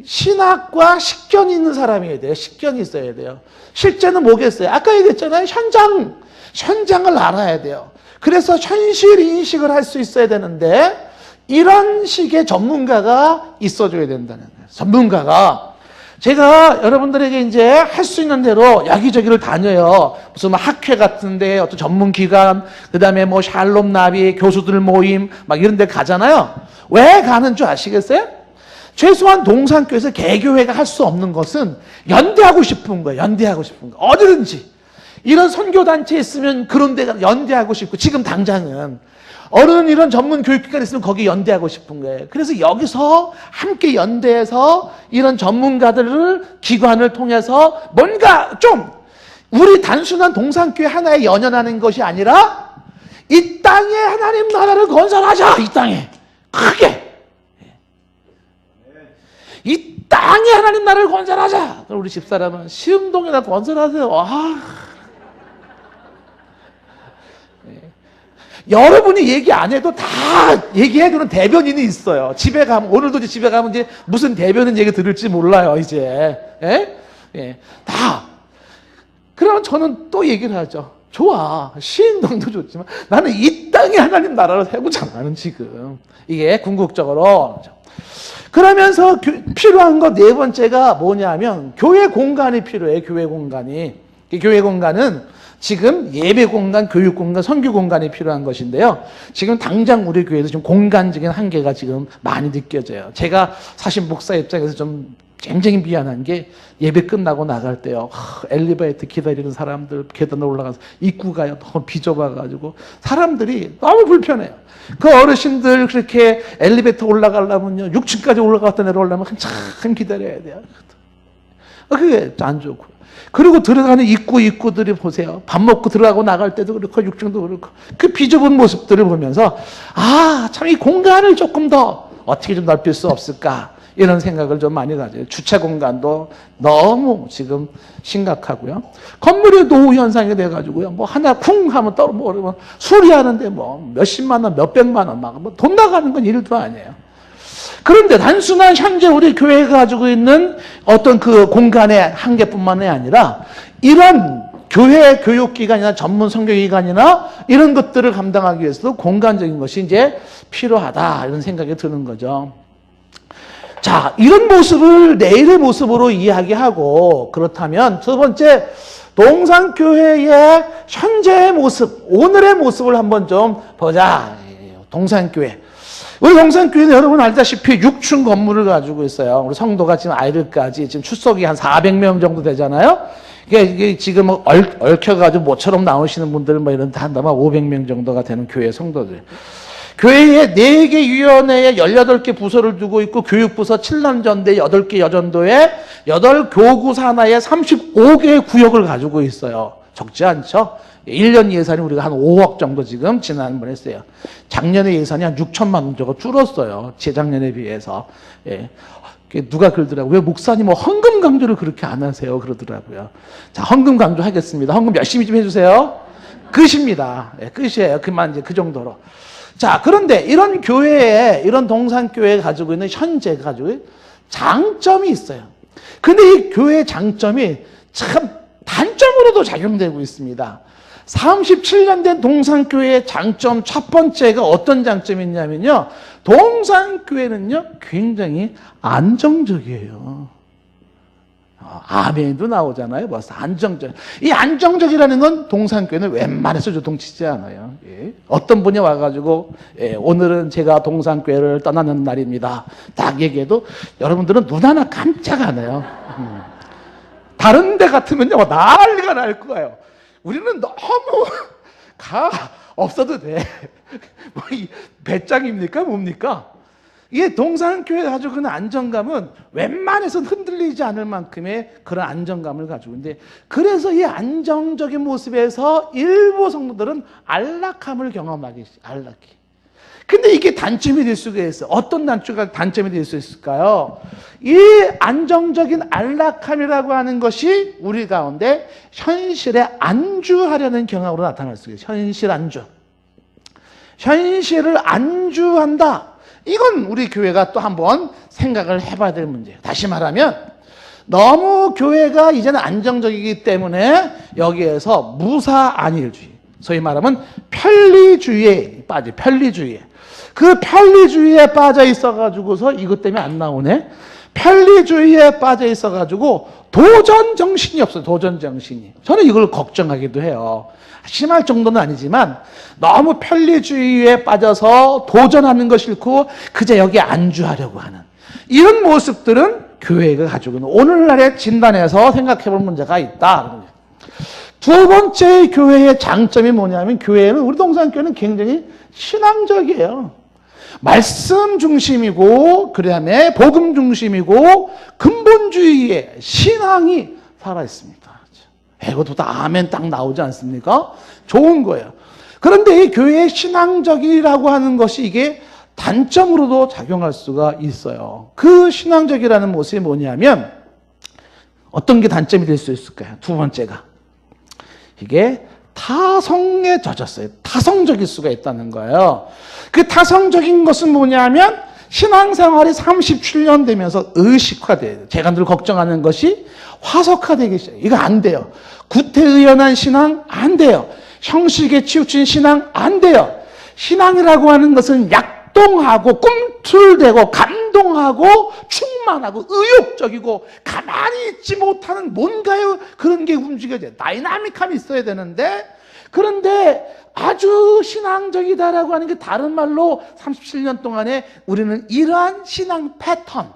Speaker 1: 신학과 식견이 있는 사람이어야 돼요. 식견이 있어야 돼요. 실제는 뭐겠어요? 아까 얘기했잖아요. 현장을 알아야 돼요. 그래서 현실 인식을 할 수 있어야 되는데 이런 식의 전문가가 있어줘야 된다는 거예요. 전문가가. 제가 여러분들에게 이제 할 수 있는 대로 여기저기를 다녀요. 무슨 뭐 학회 같은데 어떤 전문 기관, 그 다음에 뭐 샬롬 나비 교수들 모임 막 이런 데 가잖아요. 왜 가는 줄 아시겠어요? 최소한 동산교회에서 개교회가 할 수 없는 것은 연대하고 싶은 거예요. 연대하고 싶은 거. 어디든지. 이런 선교단체 있으면 그런 데 연대하고 싶고, 지금 당장은 어른 이런 전문 교육기관 있으면 거기 연대하고 싶은 거예요. 그래서 여기서 함께 연대해서 이런 전문가들을 기관을 통해서 뭔가 좀 우리 단순한 동산교회 하나에 연연하는 것이 아니라 이 땅에 하나님 나라를 건설하자. 이 땅에 크게 이 땅에 하나님 나라를 건설하자. 그럼 우리 집사람은 시흥동에다 건설하세요. 여러분이 얘기 안 해도 다 얘기해주는 대변인이 있어요. 집에 가면, 오늘도 집에 가면 이제 무슨 대변인 얘기 들을지 몰라요, 이제. 다. 그러면 저는 또 얘기를 하죠. 좋아. 시흥동도 좋지만 나는 이 땅에 하나님 나라를 세우자. 나는 지금. 이게 궁극적으로. 그러면서 필요한 거 네 번째가 뭐냐면 교회 공간이 필요해. 교회 공간이. 교회 공간은 지금 예배 공간, 교육 공간, 선교 공간이 필요한 것인데요. 지금 당장 우리 교회에서 지금 공간적인 한계가 지금 많이 느껴져요. 제가 사실 목사 입장에서 좀 굉장히 미안한 게 예배 끝나고 나갈 때요. 엘리베이터 기다리는 사람들 계단 올라가서 입구가 너무 비좁아가지고 사람들이 너무 불편해요. 그 어르신들 그렇게 엘리베이터 올라가려면요. 6층까지 올라갔다 내려오려면 한참 기다려야 돼요. 그게 안 좋고. 그리고 들어가는 입구들이 보세요. 밥 먹고 들어가고 나갈 때도 그렇고 6층도 그렇고 그 비좁은 모습들을 보면서 참 이 공간을 조금 더 어떻게 좀 넓힐 수 없을까 이런 생각을 좀 많이 가져요. 주차 공간도 너무 지금 심각하고요. 건물의 노후 현상이 돼가지고요. 뭐 하나 쿵 하면 뭐 수리하는데 뭐 몇십만 원, 몇백만 원 막 뭐 돈 나가는 건 일도 아니에요. 그런데 단순한 현재 우리 교회가 가지고 있는 어떤 그 공간의 한계뿐만이 아니라 이런 교회 교육기관이나 전문 선교기관이나 이런 것들을 감당하기 위해서도 공간적인 것이 이제 필요하다 이런 생각이 드는 거죠. 자, 이런 모습을 내일의 모습으로 이야기하고 그렇다면 두 번째 동산교회의 현재의 모습, 오늘의 모습을 한번 좀 보자. 동산교회. 우리 동산교회는 여러분 알다시피 6층 건물을 가지고 있어요. 우리 성도가 지금 아이들까지 지금 출석이 한 400명 정도 되잖아요. 이게 지금 얽혀가지고 모처럼 나오시는 분들 뭐 이런 다 아마 500명 정도가 되는 교회 성도들. 교회에 4개 위원회에 18개 부서를 두고 있고 교육부서 7남전대 8개 여전도에 8교구 산하에 35개의 구역을 가지고 있어요. 적지 않죠? 1년 예산이 우리가 한 5억 정도 지금 지난번에 했어요. 작년에 예산이 한 6천만 원 정도 줄었어요. 재작년에 비해서. 예. 누가 그러더라고요. 왜 목사님은 헌금 강조를 그렇게 안 하세요? 그러더라고요. 자, 헌금 강조 하겠습니다. 헌금 열심히 좀 해주세요. 끝입니다. 예, 끝이에요. 그만 이제 그 정도로. 자, 그런데 이런 교회에, 이런 동산교회가 가지고 있는 현재 가지고 장점이 있어요. 근데 이 교회의 장점이 참 단점으로도 작용되고 있습니다. 37년 된 동산교회의 장점 첫 번째가 어떤 장점이 있냐면요. 동산교회는요, 굉장히 안정적이에요. 아멘도 나오잖아요. 벌써 안정적. 이 안정적이라는 건 동산교회는 웬만해서 요동치지 않아요. 예. 어떤 분이 와가지고 오늘은 제가 동산교회를 떠나는 날입니다. 딱 얘기해도 여러분들은 눈 하나 깜짝 안 해요. 다른 데 같으면요 난리가 날 거예요. 우리는 너무 없어도 돼. 뭐 이 배짱입니까 뭡니까? 이게 동산교회 가지고 있는 안정감은 웬만해서 흔들리지 않을 만큼의 그런 안정감을 가지고 있는데, 그래서 이 안정적인 모습에서 일부 성도들은 안락함을 경험하기 안락해. 근데 이게 단점이 될 수가 있어요. 어떤 단점이 될 수 있을까요? 이 안정적인 안락함이라고 하는 것이 우리 가운데 현실에 안주하려는 경향으로 나타날 수 있어요. 현실 안주. 현실을 안주한다. 이건 우리 교회가 또 한번 생각을 해봐야 될 문제예요. 다시 말하면 너무 교회가 이제는 안정적이기 때문에 여기에서 무사안일주의, 소위 말하면 편리주의에 빠져, 편리주의에. 그 편리주의에 빠져 있어가지고서 이것 때문에 안 나오네. 편리주의에 빠져 있어가지고 도전 정신이 없어요. 도전 정신이. 저는 이걸 걱정하기도 해요. 심할 정도는 아니지만 너무 편리주의에 빠져서 도전하는 거 싫고 그저 여기 안주하려고 하는 이런 모습들은 교회가 가지고 있는 오늘날의 진단에서 생각해 볼 문제가 있다. 두 번째 교회의 장점이 뭐냐면 교회는 우리 동산교회는 굉장히 신앙적이에요. 말씀 중심이고 그다음에 복음 중심이고 근본주의의 신앙이 살아있습니다. 이것도 다 아멘 딱 나오지 않습니까? 좋은 거예요. 그런데 이 교회의 신앙적이라고 하는 것이 이게 단점으로도 작용할 수가 있어요. 그 신앙적이라는 모습이 뭐냐면 어떤 게 단점이 될 수 있을까요? 두 번째가 이게 타성에 젖었어요. 타성적일 수가 있다는 거예요. 그 타성적인 것은 뭐냐면 신앙생활이 37년 되면서 의식화돼요. 제가 늘 걱정하는 것이 화석화되기 시작해요. 이거 안 돼요. 구태의연한 신앙 안 돼요. 형식에 치우친 신앙 안 돼요. 신앙이라고 하는 것은 약동하고 꿈틀대고 감동하고 충만하고 의욕적이고 가만히 있지 못하는 뭔가요? 그런 게 움직여져요. 다이나믹함이 있어야 되는데 그런데 아주 신앙적이다라고 하는 게 다른 말로 37년 동안에 우리는 이러한 신앙 패턴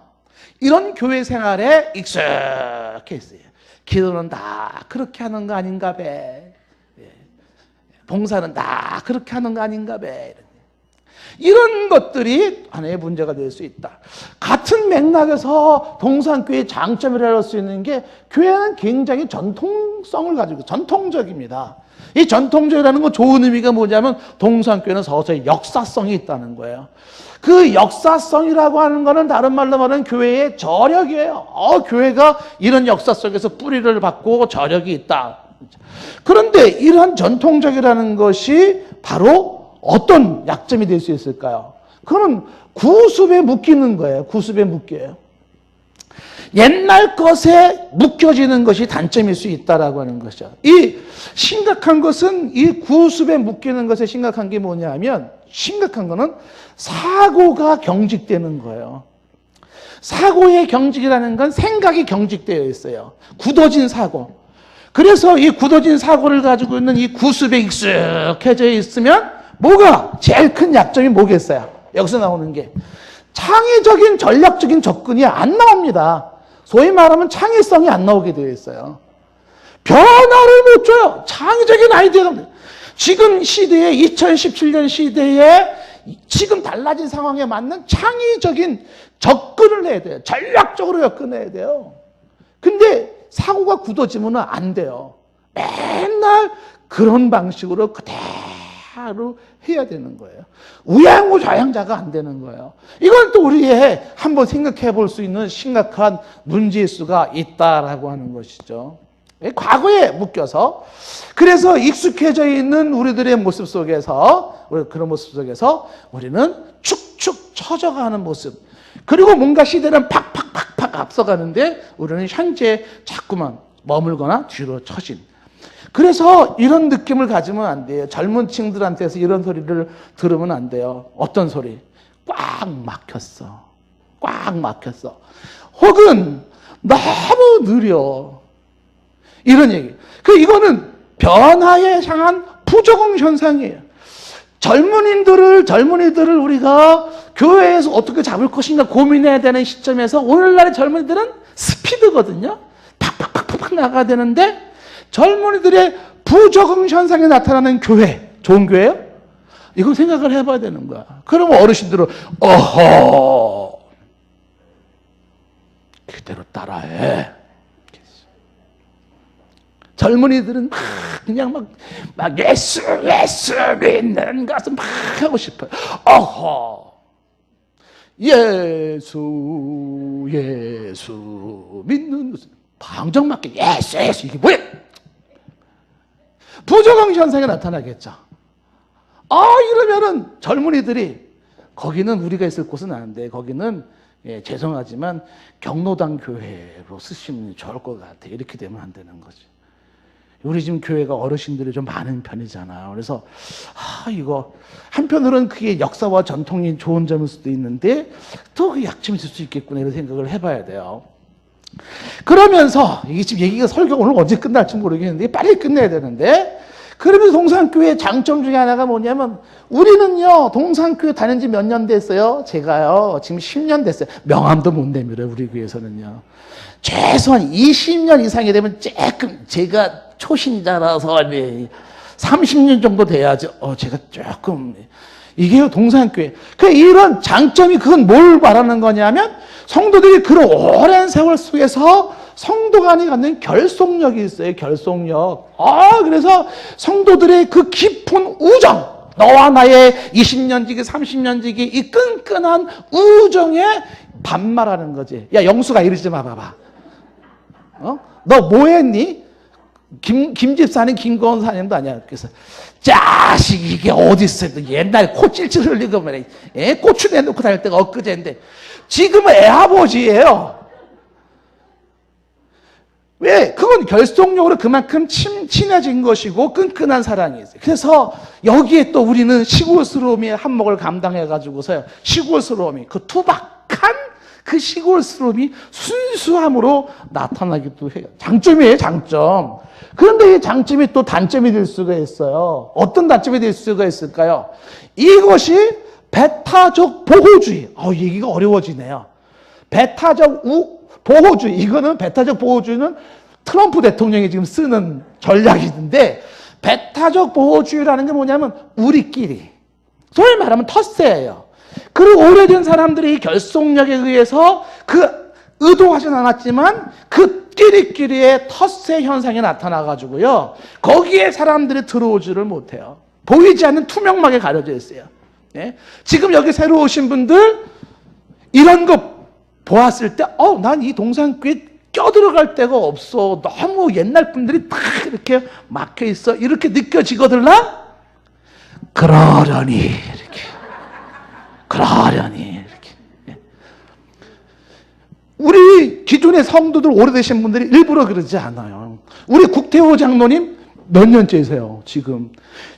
Speaker 1: 이런 교회 생활에 익숙해 있어요. 기도는 다 그렇게 하는 거 아닌가 배. 봉사는 다 그렇게 하는 거 아닌가 배. 이런 것들이 하나의 문제가 될 수 있다. 같은 맥락에서 동산교회의 장점이라고 할 수 있는 게 교회는 굉장히 전통성을 가지고 전통적입니다. 이 전통적이라는 건 좋은 의미가 뭐냐면 동산교회는 서서히 역사성이 있다는 거예요. 그 역사성이라고 하는 거는 다른 말로 말하면 교회의 저력이에요. 교회가 이런 역사 속에서 뿌리를 받고 저력이 있다. 그런데 이런 전통적이라는 것이 바로 어떤 약점이 될 수 있을까요? 그건 구습에 묶이는 거예요. 구습에 묶여요. 옛날 것에 묶여지는 것이 단점일 수 있다라고 하는 것이죠. 이 심각한 것은 이 구습에 묶이는 것에 심각한 게 뭐냐면 심각한 거는 사고가 경직되는 거예요. 사고의 경직이라는 건 생각이 경직되어 있어요. 굳어진 사고. 그래서 이 굳어진 사고를 가지고 있는 이 구습에 익숙해져 있으면 뭐가 제일 큰 약점이 뭐겠어요? 여기서 나오는 게 창의적인 전략적인 접근이 안 나옵니다. 소위 말하면 창의성이 안 나오게 되어 있어요. 변화를 못 줘요. 창의적인 아이디어가 지금 시대에 2017년 시대에 지금 달라진 상황에 맞는 창의적인 접근을 해야 돼요. 전략적으로 접근해야 돼요. 근데 사고가 굳어지면 안 돼요. 맨날 그런 방식으로 그대로 해야 되는 거예요. 우양우좌양자가 안 되는 거예요. 이건 또 우리의 한번 생각해 볼 수 있는 심각한 문제일 수가 있다라고 하는 것이죠. 과거에 묶여서 그래서 익숙해져 있는 우리들의 모습 속에서 그런 모습 속에서 우리는 축축 처져가는 모습 그리고 뭔가 시대는 팍팍팍팍 앞서가는데 우리는 현재 자꾸만 머물거나 뒤로 처진 그래서 이런 느낌을 가지면 안 돼요. 젊은 층들한테서 이런 소리를 들으면 안 돼요. 어떤 소리? 꽉 막혔어. 꽉 막혔어. 혹은 너무 느려. 이런 얘기. 이거는 변화에 향한 부적응 현상이에요. 젊은이들을 우리가 교회에서 어떻게 잡을 것인가 고민해야 되는 시점에서 오늘날의 젊은이들은 스피드거든요. 팍팍팍팍 나가야 되는데 젊은이들의 부적응 현상이 나타나는 교회, 좋은 교회예요? 이걸 생각을 해봐야 되는 거야. 그러면 어르신들은 어허 그대로 따라해. 젊은이들은 그냥 막 예수 믿는 것은 막 하고 싶어요. 어허 예수 믿는 것은 방정맞게 예수 이게 뭐야? 부적응 현상이 나타나겠죠. 이러면은 젊은이들이 거기는 우리가 있을 곳은 아닌데 거기는 죄송하지만 경로당 교회로 쓰시면 좋을 것 같아. 이렇게 되면 안 되는 거지. 우리 지금 교회가 어르신들이 좀 많은 편이잖아요. 그래서 이거 한편으로는 그게 역사와 전통이 좋은 점일 수도 있는데 또 그 약점이 있을 수 있겠구나 이런 생각을 해봐야 돼요. 그러면서 이게 지금 얘기가 설교 오늘 언제 끝날지 모르겠는데 빨리 끝내야 되는데, 그러면서 동산교회의 장점 중에 하나가 뭐냐면, 우리는요 동산교회 다닌 지 몇 년 됐어요? 제가요 지금 10년 됐어요. 명함도 못 내밀어요. 우리 교회에서는요 최소한 20년 이상이 되면 조금, 제가 초신자라서 30년 정도 돼야죠. 제가 조금, 이게요 동산교회 그 이런 장점이, 그건 뭘 말하는 거냐면 성도들이 그런 오랜 세월 속에서 성도 간이 갖는 결속력이 있어요. 결속력. 그래서 성도들의 그 깊은 우정, 너와 나의 20년 지기 30년 지기 이 끈끈한 우정에 반말하는 거지. 야 영수가 이러지 마 봐봐. 너 뭐 했니? 김 집사님 김고은 사님도 아니야. 그래서 자식 이게 어딨어. 옛날에 코 찔찔 흘리고 말이야. 고추 내놓고 다닐 때가 엊그제인데 지금은 애아버지예요. 왜? 그건 결속력으로 그만큼 친해진 것이고 끈끈한 사랑이 있어요. 그래서 여기에 또 우리는 시골스러움의 한몫을 감당해가지고서요, 시골스러움이, 그 투박한 그 시골스러움이 순수함으로 나타나기도 해요. 장점이에요, 장점. 그런데 이 장점이 또 단점이 될 수가 있어요. 어떤 단점이 될 수가 있을까요? 이것이 배타적 보호주의. 얘기가 어려워지네요. 배타적 보호주의. 이거는 배타적 보호주의는 트럼프 대통령이 지금 쓰는 전략인데, 배타적 보호주의라는 게 뭐냐면 우리끼리, 소위 말하면 텃세예요. 그리고 오래된 사람들이 결속력에 의해서 그 의도하진 않았지만 그 끼리끼리의 텃세 현상이 나타나가지고요, 거기에 사람들이 들어오지를 못해요. 보이지 않는 투명막에 가려져 있어요. 지금 여기 새로 오신 분들 이런 거 보았을 때 난 이 동산교회 껴들어갈 데가 없어. 너무 옛날 분들이 다 이렇게 막혀 있어. 이렇게 느껴지거들라? 그러려니 이렇게. 우리 기존의 성도들 오래되신 분들이 일부러 그러지 않아요. 우리 국태호 장로님 몇 년째세요 지금?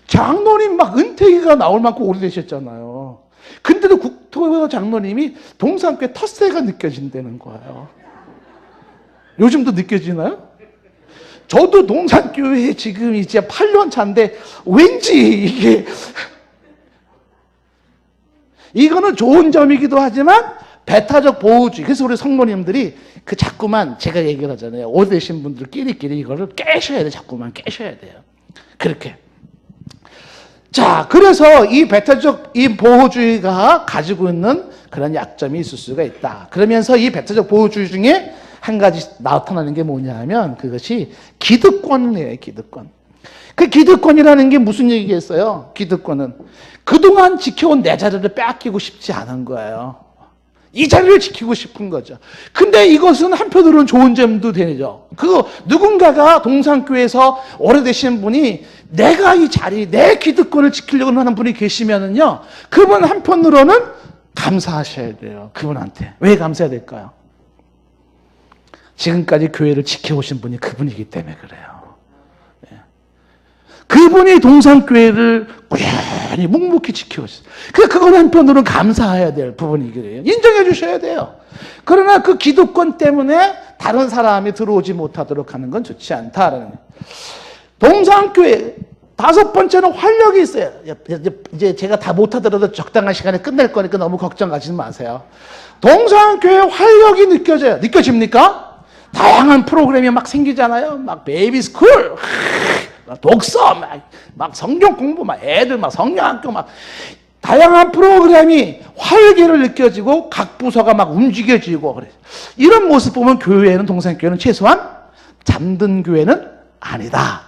Speaker 1: 장로님 막 은퇴기가 나올 만큼 오래되셨잖아요. 근데도 국태호 장로님이 동산교회 텃세가 느껴진다는 거예요. 요즘도 느껴지나요? 저도 동산교회에 지금 이제 8년 차인데 왠지 이거는 좋은 점이기도 하지만 배타적 보호주의. 그래서 우리 성모님들이 자꾸만 제가 얘기를 하잖아요. 오래되신 분들끼리 이거를 깨셔야 돼요. 자꾸만 깨셔야 돼요. 그렇게. 자, 그래서 이 배타적 이 보호주의가 가지고 있는 그런 약점이 있을 수가 있다. 그러면서 이 배타적 보호주의 중에 한 가지 나타나는 게 뭐냐 하면 그것이 기득권이에요. 기득권. 그 기득권이라는 게 무슨 얘기겠어요? 기득권은 그동안 지켜온 내 자리를 빼앗기고 싶지 않은 거예요. 이 자리를 지키고 싶은 거죠. 근데 이것은 한편으로는 좋은 점도 되죠. 누군가가 동산교회에서 오래되신 분이 내가 이 자리, 내 기득권을 지키려고 하는 분이 계시면은요, 그분 한편으로는 감사하셔야 돼요. 그분한테. 왜 감사해야 될까요? 지금까지 교회를 지켜오신 분이 그분이기 때문에 그래요. 그분이 동산교회를 꾸준히 묵묵히 지켜오셨어요. 그건 한편으로는 감사해야 될 부분이 그래요. 인정해 주셔야 돼요. 그러나 그 기득권 때문에 다른 사람이 들어오지 못하도록 하는 건 좋지 않다라는 거예요. 동산교회 다섯 번째는 활력이 있어요. 이제 제가 다 못하더라도 적당한 시간에 끝낼 거니까 너무 걱정 가지지 마세요. 동산교회 활력이 느껴져요. 느껴집니까? 다양한 프로그램이 막 생기잖아요. 막 베이비스쿨, 독서, 막 성경 공부, 막 애들 막 성경학교, 막 다양한 프로그램이 활기를 느껴지고 각 부서가 막 움직여지고 그래. 이런 모습 보면 교회는, 동산교회는 최소한 잠든 교회는 아니다.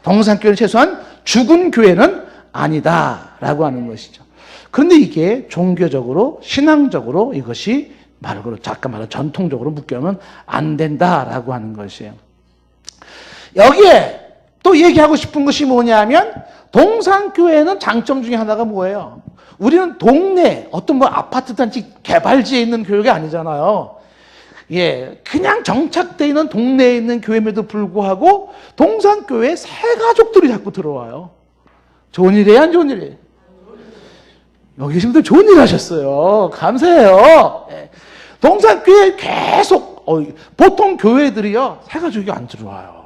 Speaker 1: 동산교회는 최소한 죽은 교회는 아니다라고 하는 것이죠. 그런데 이게 종교적으로, 신앙적으로 이것이 말 그대로 잠깐 말해 전통적으로 묶여면 안 된다라고 하는 것이에요. 여기에 또 얘기하고 싶은 것이 뭐냐면 동산교회는 장점 중에 하나가 뭐예요? 우리는 동네 어떤 아파트 단지 개발지에 있는 교회가 아니잖아요. 그냥 정착되어 있는 동네에 있는 교회임에도 불구하고 동산교회에 새 가족들이 자꾸 들어와요. 좋은 일이에요, 안 좋은 일이에요? 여기 계신 분들 좋은 일 하셨어요. 감사해요. 동산교회에 계속, 보통 교회들이요, 새 가족이 안 들어와요.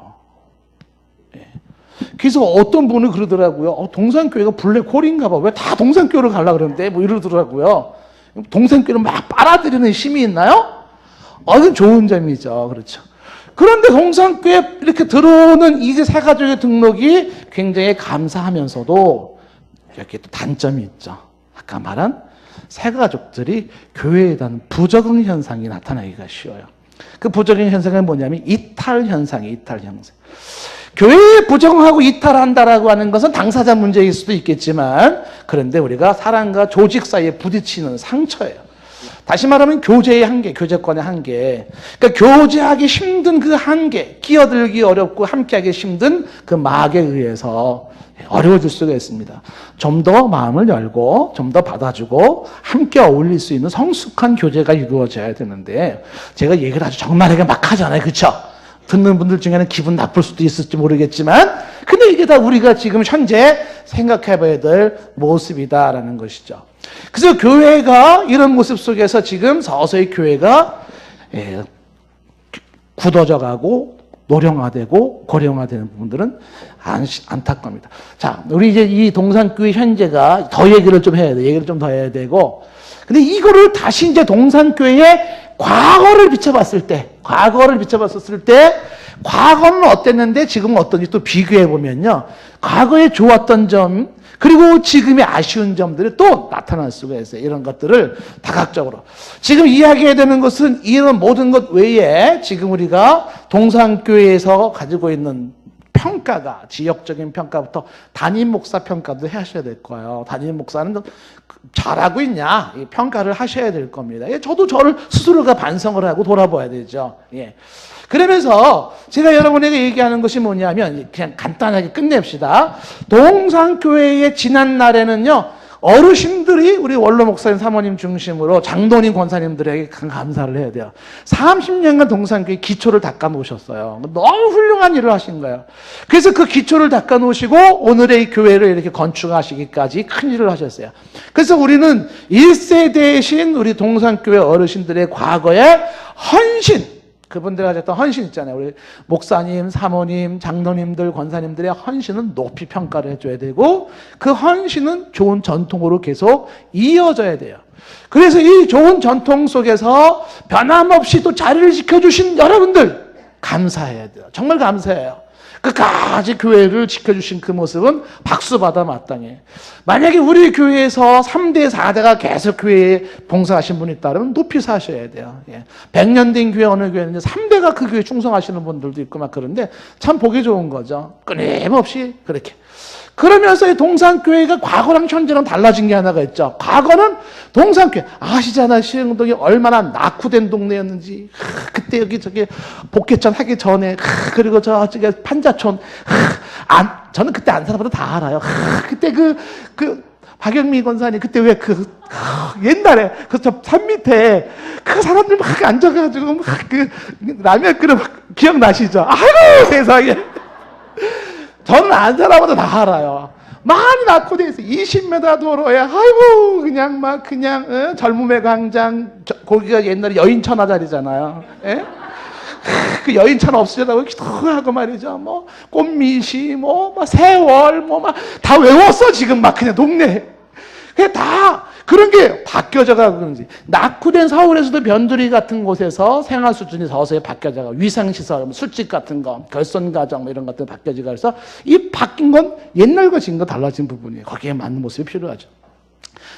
Speaker 1: 그래서 어떤 분은 그러더라고요. 동산교회가 블랙홀인가 봐. 왜 다 동산교회로 가려고 그러는데? 뭐 이러더라고요. 동산교회를 막 빨아들이는 힘이 있나요? 이건 좋은 점이죠. 그렇죠. 그런데 동산교회 이렇게 들어오는 이제 새 가족의 등록이 굉장히 감사하면서도 여기에 또 단점이 있죠. 아까 말한 새 가족들이 교회에 대한 부적응 현상이 나타나기가 쉬워요. 그 부적응 현상은 뭐냐면 이탈 현상이에요. 이탈 현상. 교회에 부정하고 이탈한다라고 하는 것은 당사자 문제일 수도 있겠지만, 그런데 우리가 사람과 조직 사이에 부딪히는 상처예요. 다시 말하면 교제의 한계, 교제권의 한계. 그러니까 교제하기 힘든 그 한계, 끼어들기 어렵고 함께하기 힘든 그 막에 의해서 어려워질 수가 있습니다. 좀 더 마음을 열고 좀 더 받아주고 함께 어울릴 수 있는 성숙한 교제가 이루어져야 되는데, 제가 얘기를 아주 적나라하게 막 하잖아요. 그렇죠? 듣는 분들 중에는 기분 나쁠 수도 있을지 모르겠지만, 근데 이게 다 우리가 지금 현재 생각해 봐야 될 모습이다라는 것이죠. 그래서 교회가 이런 모습 속에서 지금 서서히 교회가 굳어져 가고 노령화되고 고령화되는 부분들은 안타깝습니다. 자, 우리 이제 이 동산교회 현재가 더 얘기를 좀 해야 돼. 얘기를 좀 더 해야 되고, 근데 이거를 다시 이제 동산교회의 과거를 비춰봤을 때, 과거는 어땠는데 지금은 어떤지 또 비교해 보면요, 과거에 좋았던 점 그리고 지금의 아쉬운 점들이 또 나타날 수가 있어요. 이런 것들을 다각적으로 지금 이야기해야 되는 것은 이런 모든 것 외에 지금 우리가 동산교회에서 가지고 있는 평가가, 지역적인 평가부터 담임 목사 평가도 하셔야 될 거예요. 담임 목사는 잘하고 있냐, 이 평가를 하셔야 될 겁니다. 저도 저를 스스로가 반성을 하고 돌아봐야 되죠. 그러면서 제가 여러분에게 얘기하는 것이 뭐냐면, 그냥 간단하게 끝냅시다. 동산교회의 지난 날에는요, 어르신들이 우리 원로 목사님 사모님 중심으로 장로님 권사님들에게 감사를 해야 돼요. 30년간 동산교회 기초를 닦아 놓으셨어요. 너무 훌륭한 일을 하신 거예요. 그래서 그 기초를 닦아 놓으시고 오늘의 이 교회를 이렇게 건축하시기까지 큰 일을 하셨어요. 그래서 우리는 1세대이신 우리 동산교회 어르신들의 과거의 헌신, 그분들 가졌던 헌신 있잖아요. 우리 목사님, 사모님, 장로님들, 권사님들의 헌신은 높이 평가를 해줘야 되고, 그 헌신은 좋은 전통으로 계속 이어져야 돼요. 그래서 이 좋은 전통 속에서 변함없이 또 자리를 지켜주신 여러분들 감사해야 돼요. 정말 감사해요. 끝까지 교회를 지켜주신 그 모습은 박수받아 마땅해. 만약에 우리 교회에서 3대, 4대가 계속 교회에 봉사하신 분이 있다면 높이 사셔야 돼요. 100년 된 교회 어느 교회는 3대가 그 교회에 충성하시는 분들도 있고 막 그런데 참 보기 좋은 거죠. 끊임없이 그렇게. 그러면서 이 동산교회가 과거랑 현재랑 달라진 게 하나가 있죠. 과거는 동산교회, 아시잖아요. 시흥동이 얼마나 낙후된 동네였는지. 그때 여기 저기 복개천 하기 전에, 그리고 저기 판자촌, 저는 그때 안 살아봐도 다 알아요. 그때 박영미 권사님, 그때 왜 옛날에 저 산 밑에 그 사람들 막 앉아가지고 막 라면 끓여 기억나시죠? 아이고 세상에. 저는 안 살아봐도 다 알아요. 많이 낙후돼 있어요. 20m 도로에, 아이고, 젊음의 광장, 거기가 옛날에 여인천하 자리잖아요. 그 여인천하 없으려고 기도하고 말이죠. 꽃미시, 세월, 다 외웠어, 지금 그냥 동네. 그게 다, 그런 게 바뀌어져 가고 그런지. 낙후된 서울에서도 변두리 같은 곳에서 생활 수준이 서서히 바뀌어져 가고, 위상시설, 술집 같은 거, 결손가정 이런 것들 바뀌어지고 해서 이 바뀐 건 옛날과 지금과 달라진 부분이에요. 거기에 맞는 모습이 필요하죠.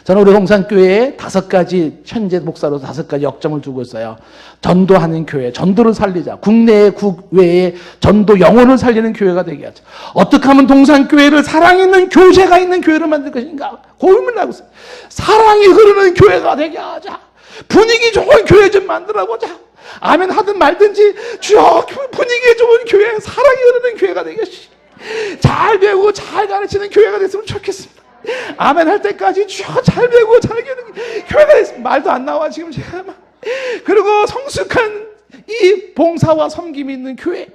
Speaker 1: 저는 우리 동산교회에 5가지, 현재 목사로 5가지 역점을 두고 있어요. 전도하는 교회, 전도를 살리자. 국내에 국외에 전도 영혼을 살리는 교회가 되게 하자. 어떻게 하면 동산교회를 사랑 있는 교제가 있는 교회를 만들 것인가 고민을 하고 있어요. 사랑이 흐르는 교회가 되게 하자. 분위기 좋은 교회 좀 만들어보자. 아멘 하든 말든지, 주여 분위기 좋은 교회, 사랑이 흐르는 교회가 되게 하시. 잘 배우고 잘 가르치는 교회가 됐으면 좋겠습니다. 아멘 할 때까지 주여 잘 배우고 잘 기르는 교회가 됐으면, 말도 안 나와 지금 제가 막. 그리고 성숙한 이 봉사와 섬김이 있는 교회,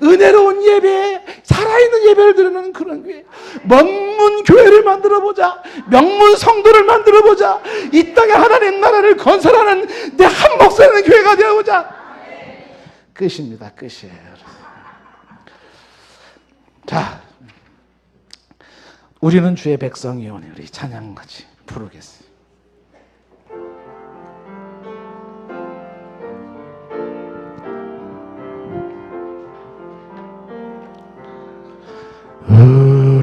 Speaker 1: 은혜로운 예배, 살아있는 예배를 드리는 그런 교회, 명문 교회를 만들어보자, 명문 성도를 만들어보자, 이 땅에 하나님 나라를 건설하는 내 한 목소리는 교회가 되어보자. 끝입니다. 끝이에요. 자, 우리는 주의 백성이오니 우리 찬양같이 부르겠어요.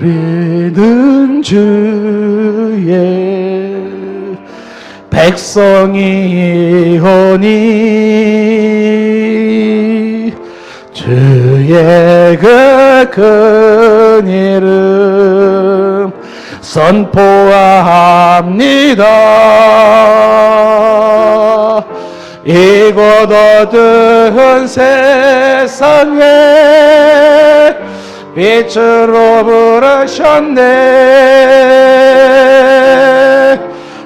Speaker 1: 우리는 주의 백성이오니 주의 그 큰 이름 선포합니다. 이곳 어두운 세상에 빛으로 부르셨네.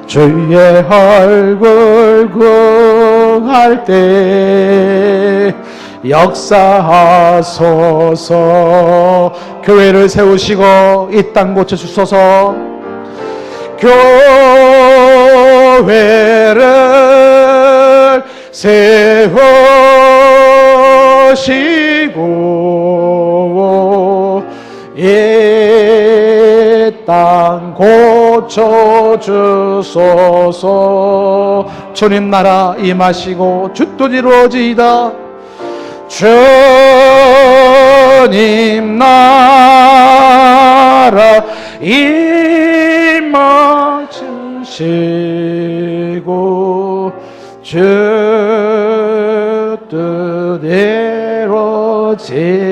Speaker 1: 주의 얼굴 구할 때 역사하소서. 교회를 세우시고 이 땅 고쳐주소서. 교회를 세우시고 이 땅 고쳐주소서. 주님 나라 임하시고 주 뜻 이루어지이다. 주님 나라 임하시고 주 뜻 이루어지이다.